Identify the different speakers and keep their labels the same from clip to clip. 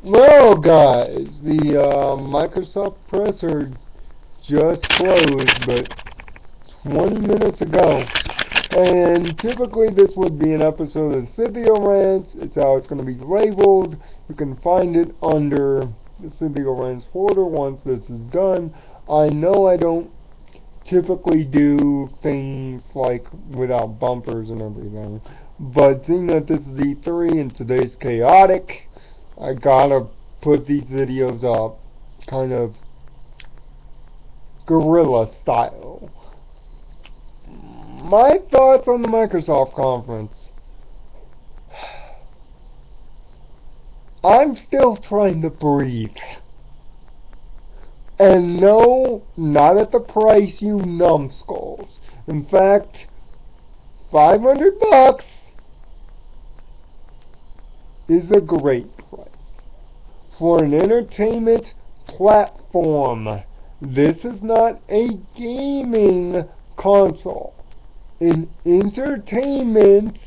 Speaker 1: Well, guys, the Microsoft presser just closed, but 20 minutes ago. And typically this would be an episode of Cynthia Rants. It's how it's going to be labeled. You can find it under the Cynthia Rants folder once this is done. I know I don't typically do things like without bumpers and everything, but seeing that this is E3 and today's chaotic, I gotta put these videos up kind of guerrilla style. My thoughts on the Microsoft conference. I'm still trying to breathe. And no, not at the price, you numbskulls. In fact, $500 is a great price for an entertainment platform. This is not a gaming console. An entertainment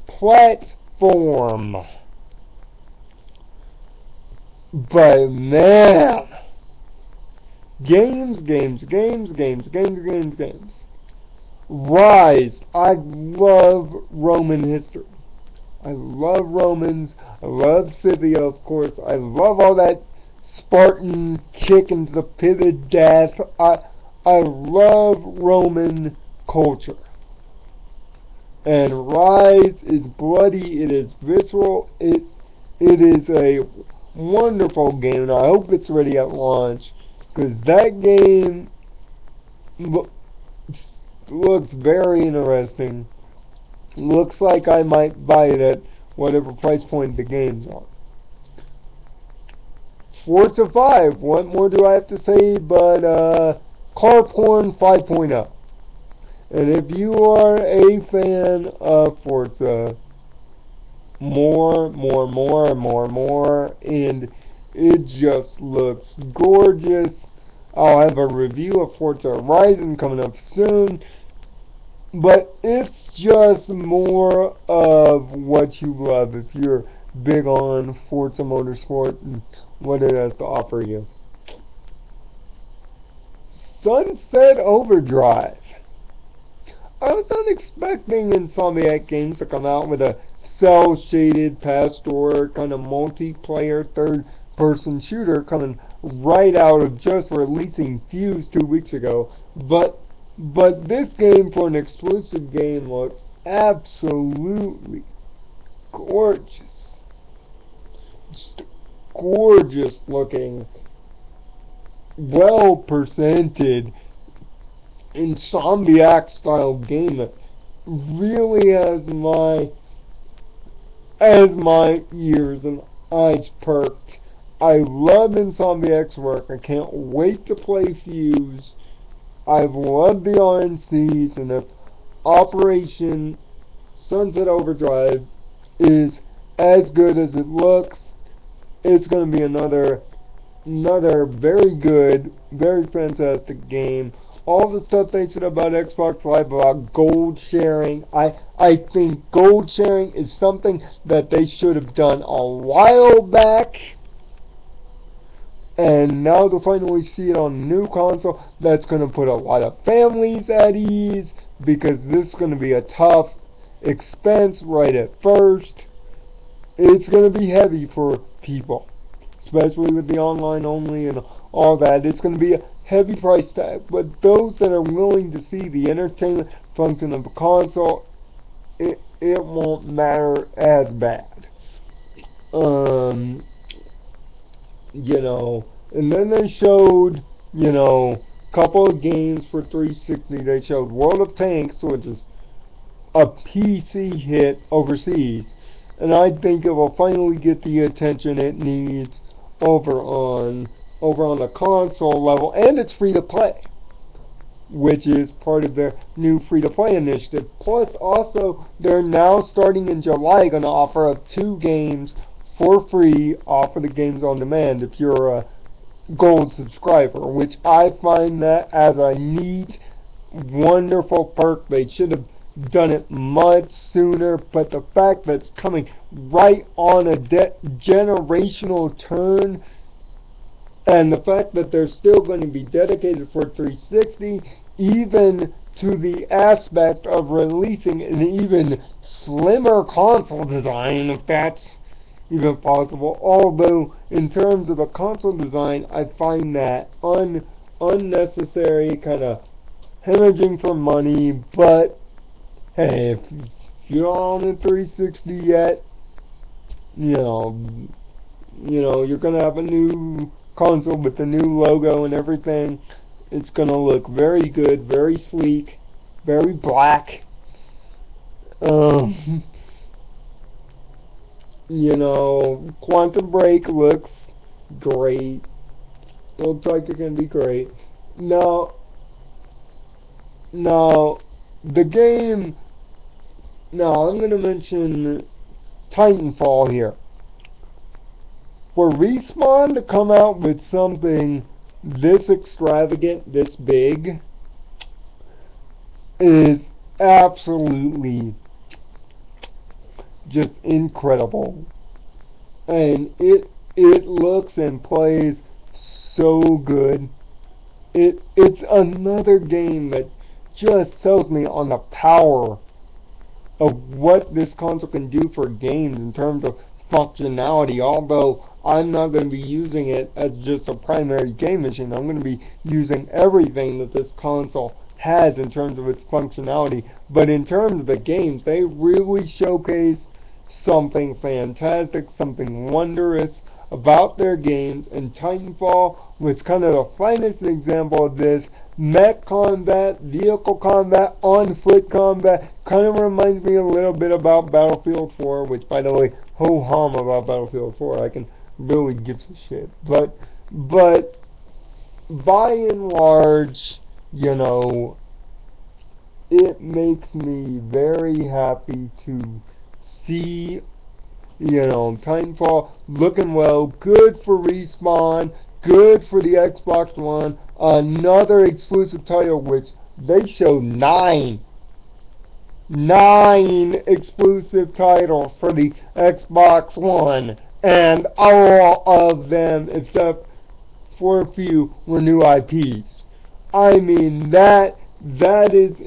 Speaker 1: platform. But man, games. Rise. I love Roman history. I love Romans. I love Scythia, of course. I love all that Spartan kick into the pit of death. I love Roman culture. And Rise is bloody. It is visceral. It is a wonderful game, and I hope it's ready at launch, because that game looks very interesting. Looks like I might buy it at whatever price point the game's on. Forza 5, what more do I have to say but Car Porn 5.0. And if you are a fan of Forza, more, and it just looks gorgeous. I'll have a review of Forza Horizon coming up soon, but it's just more of what you love if you're big on Forza Motorsport and what it has to offer you. Sunset Overdrive. I was not expecting Insomniac Games to come out with a cel-shaded, pastor, kind of multiplayer, third-person shooter coming right out of just releasing Fuse 2 weeks ago. But this game, for an exclusive game, looks absolutely gorgeous. Just gorgeous looking, well presented Insomniac style game that really has my ears and eyes perked. I love Insomniac's work. I can't wait to play Fuse. I've loved the RNCs, and if Operation Sunset Overdrive is as good as it looks, it's going to be another very good, very fantastic game. All the stuff they said about Xbox Live, about gold sharing, I think gold sharing is something that they should have done a while back. And now to finally see it on a new console, that's going to put a lot of families at ease, because this is going to be a tough expense right at first. It's going to be heavy for people, especially with the online only and all that. It's going to be a heavy price tag, but those that are willing to see the entertainment function of a console, it won't matter as bad. You know, and then they showed, you know, a couple of games for 360. They showed World of Tanks, which is a PC hit overseas, and I think it will finally get the attention it needs over on the console level, and it's free to play, which is part of their new free to play initiative. Plus, also, they're now starting in July going to offer up 2 games for free off of the games on demand if you're a gold subscriber, which I find that as a neat, wonderful perk. They should have done it much sooner, but the fact that it's coming right on a generational turn, and the fact that they're still going to be dedicated for 360, even to the aspect of releasing an even slimmer console design, if that's even possible. Although, in terms of a console design, I find that unnecessary, kind of hemorrhaging for money. But hey, if you're on the 360 yet, you know, you're gonna have a new console with the new logo and everything. It's gonna look very good, very sleek, very black. You know, Quantum Break looks great. Looks like it's gonna be great. Now, the game. Now, I'm gonna mention Titanfall here. For Respawn to come out with something this extravagant, this big, is absolutely just incredible. And it looks and plays so good. It's another game that just sells me on the power of what this console can do for games in terms of functionality. Although I'm not going to be using it as just a primary game machine, I'm going to be using everything that this console has in terms of its functionality. But in terms of the games, they really showcase something fantastic, something wondrous about their games, and Titanfall was kind of the finest example of this. Mech combat, vehicle combat, on-foot combat, kind of reminds me a little bit about Battlefield 4, which, by the way, ho-hum about Battlefield 4, I can really give a shit. But by and large, you know, it makes me very happy to see, you know, Titanfall looking well, good for Respawn, good for the Xbox One, another exclusive title, which they showed nine exclusive titles for the Xbox One, and all of them, except for a few, were new IPs. I mean, that is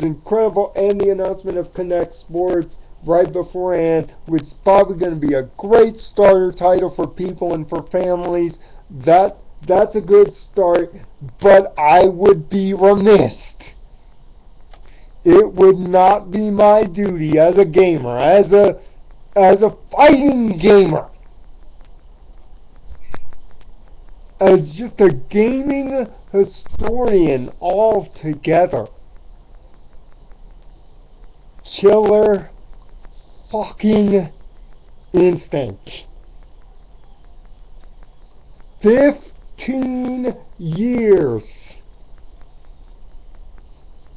Speaker 1: incredible, and the announcement of Connect Sports right beforehand, which is probably going to be a great starter title for people and for families. That's a good start, but I would be remiss. It would not be my duty as a gamer, as a fighting gamer, as just a gaming historian altogether. Killer fucking Instinct. 15 years.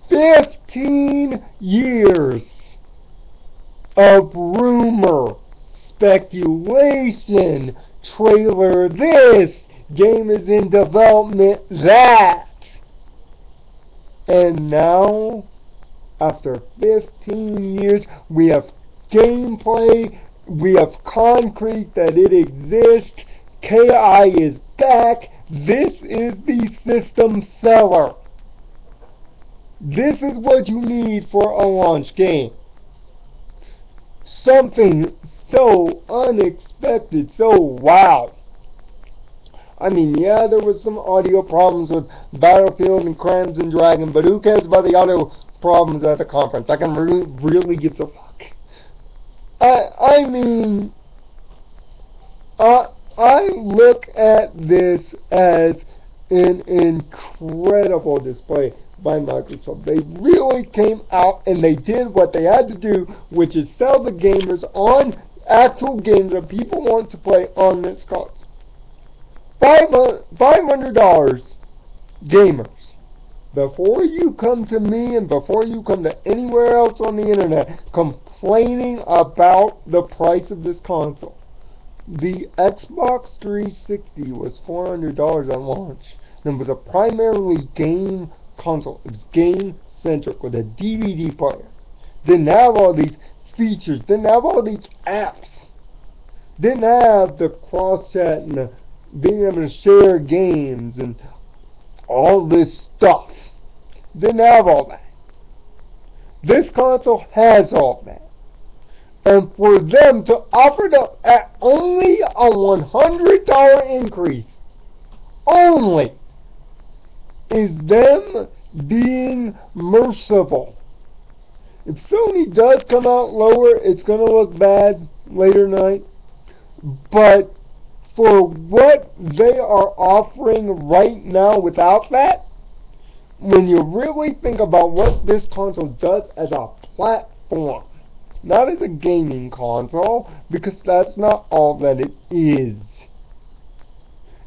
Speaker 1: 15 years of rumor, speculation, trailer this, game is in development that. And now, after 15 years, we have gameplay, we have concrete that it exists, KI is back, this is the system seller. This is what you need for a launch game. Something so unexpected, so wow. I mean, yeah, there was some audio problems with Battlefield and Crimson Dragon, but who cares about the audio problems at the conference? I can really give a fuck. I mean, I look at this as an incredible display by Microsoft. They really came out and they did what they had to do, which is sell the gamers on actual games that people want to play on this console. $500 gamers. Before you come to me and before you come to anywhere else on the internet complaining about the price of this console, the Xbox 360 was $400 on launch, and it was a primarily game console. It was game centric with a DVD player. Didn't have all these features. Didn't have all these apps. Didn't have the cross chat and the being able to share games and all this stuff. Didn't have all that. This console has all that. And for them to offer it up at only a $100 increase, only, is them being merciful. If Sony does come out lower, it's going to look bad later tonight. But for what they are offering right now without that, when you really think about what this console does as a platform, not as a gaming console, because that's not all that it is.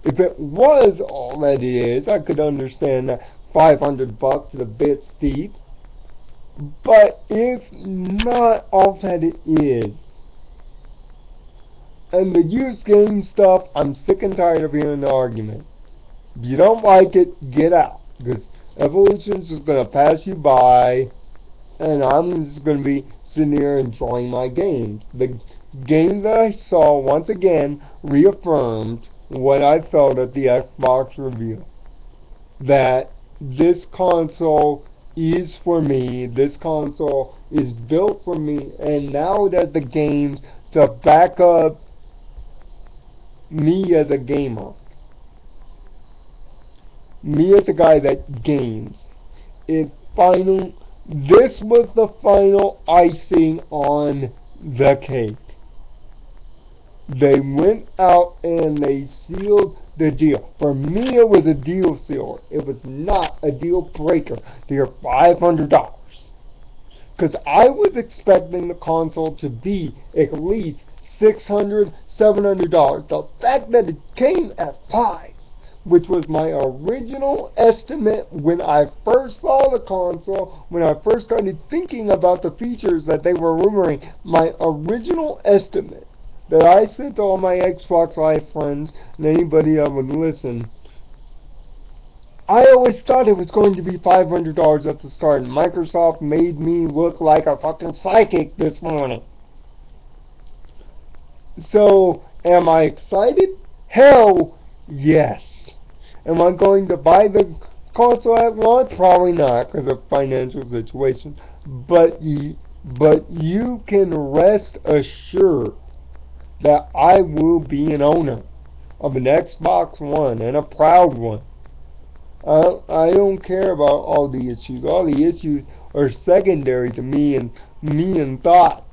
Speaker 1: If it was all that it is, I could understand that $500 is a bit steep, but it's not all that it is. And the used game stuff, I'm sick and tired of hearing the argument. If you don't like it, get out, because Evolution's just going to pass you by, and I'm just going to be sitting here enjoying my games. The games that I saw, once again, reaffirmed what I felt at the Xbox review. That this console is for me, this console is built for me, and now that the games to back up me as a gamer, me as a guy that games, this was the final icing on the cake. They went out and they sealed the deal. For me, it was a deal sealer. It was not a deal breaker to your $500. Because I was expecting the console to be at least $600, $700. The fact that it came at $500, which was my original estimate when I first saw the console, when I first started thinking about the features that they were rumoring, my original estimate that I sent to all my Xbox Live friends and anybody that would listen, I always thought it was going to be $500 at the start, and Microsoft made me look like a fucking psychic this morning. So, am I excited? Hell yes. Am I going to buy the console at launch? Probably not, because of financial situation. But you can rest assured that I will be an owner of an Xbox One, and a proud one. I don't care about all the issues. All the issues are secondary to me and thought.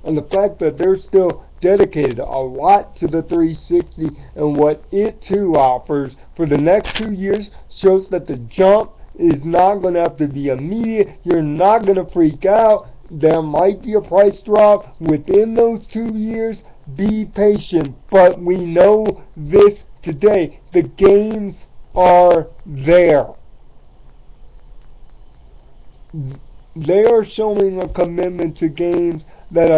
Speaker 1: And the fact that they're still dedicated a lot to the 360 and what it too offers for the next 2 years shows that the jump is not going to have to be immediate. You're not going to freak out. There might be a price drop within those 2 years. Be patient. But we know this today. The games are there. They are showing a commitment to games that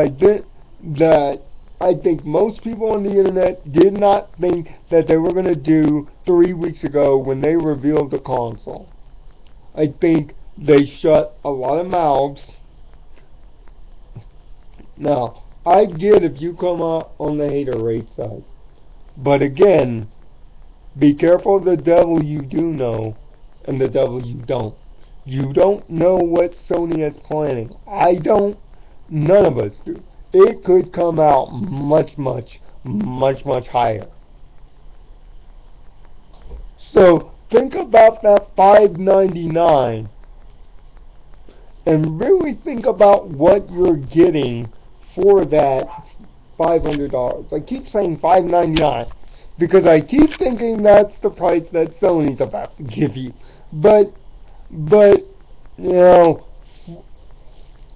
Speaker 1: I think most people on the internet did not think that they were going to do 3 weeks ago when they revealed the console. I think they shut a lot of mouths. Now, I get if you come out on the hater rate side. But again, be careful of the devil you do know and the devil you don't. You don't know what Sony is planning. I don't. None of us do. It could come out much higher. So think about that $599 and really think about what you're getting for that $500. I keep saying $599 because I keep thinking that's the price that Sony's about to give you. But you know,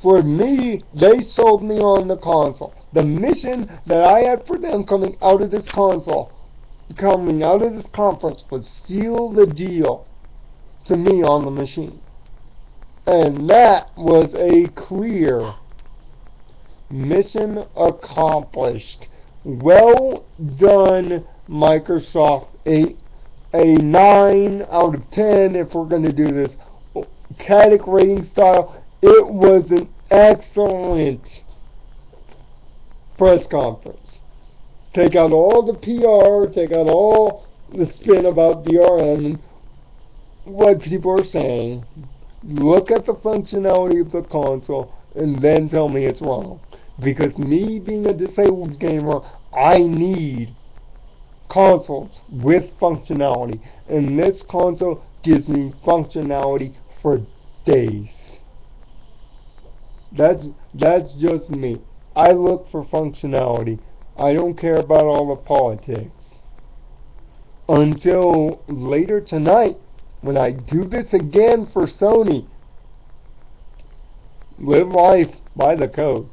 Speaker 1: for me, they sold me on the console. The mission that I had for them coming out of this console, coming out of this conference, was seal the deal to me on the machine. And that was a clear mission accomplished. Well done, Microsoft. A 9 out of 10 if we're going to do this static rating style. It was an excellent press conference. Take out all the PR, take out all the spin about DRM and what people are saying. Look at the functionality of the console and then tell me it's wrong. Because me being a disabled gamer, I need consoles with functionality. And this console gives me functionality for days. That's just me. I look for functionality. I don't care about all the politics. Until later tonight, when I do this again for Sony. Live life by the code.